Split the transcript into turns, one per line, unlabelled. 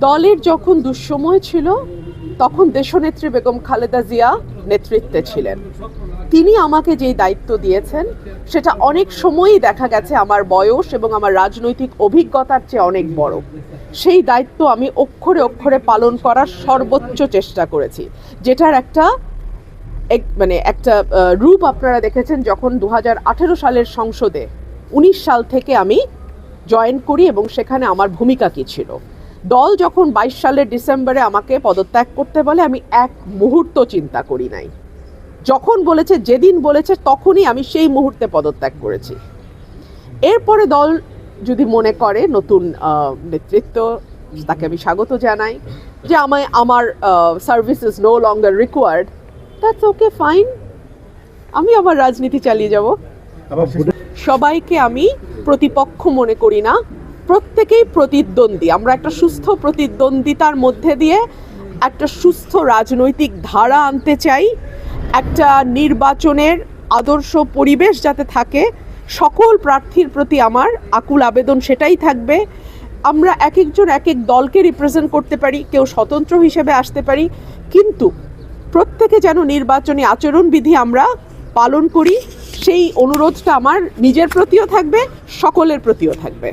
দলের যখন দুঃসময় ছিল তখন দেশনেত্রী বেগম খালেদা জিয়া নেতৃত্বে ছিলেন। তিনি আমাকে যেই দায়িত্ব দিয়েছেন সেটা অনেক সময়ই দেখা গেছে আমার বয়স এবং আমার রাজনৈতিক অভিজ্ঞতার চেয়ে অনেক বড়। সেই দায়িত্ব আমি অক্ষরে অক্ষরে পালন করার সর্বোচ্চ চেষ্টা করেছি, যেটার একটা রূপ আপনারা দেখেছেন যখন 2018 সালের সংসদে 19 সাল থেকে আমি জয়েন করি এবং সেখানে আমার ভূমিকা কী ছিল। দল যখন 22 সালের ডিসেম্বরে আমাকে পদত্যাগ করতে বলে আমি এক মুহূর্ত চিন্তা করি নাই। যখন বলেছে, যেদিন বলেছে তখনই আমি সেই মুহূর্তে পদত্যাগ করেছি। এরপরে দল যদি মনে করে নতুন নেতৃত্ব, তাকে আমি স্বাগত জানাই, যে আমার service is no longer required, that's okay, fine, আমি আবার রাজনীতি চালিয়ে যাব। সবাইকে আমি প্রতিপক্ষ মনে করি না, প্রত্যেকেই প্রতিদ্বন্দ্বী। আমরা একটা সুস্থ প্রতিদ্বন্দ্বিতার মধ্যে দিয়ে একটা সুস্থ রাজনৈতিক ধারা আনতে চাই। একটা নির্বাচনের আদর্শ পরিবেশ যাতে থাকে, সকল প্রার্থীর প্রতি আমার আকুল আবেদন সেটাই থাকবে। আমরা এক একজন এক এক দলকে রিপ্রেজেন্ট করতে পারি, কেউ স্বতন্ত্র হিসেবে আসতে পারি, কিন্তু প্রত্যেকে যেন নির্বাচনী আচরণবিধি আমরা পালন করি, সেই অনুরোধটা আমার নিজের প্রতিও থাকবে, সকলের প্রতিও থাকবে।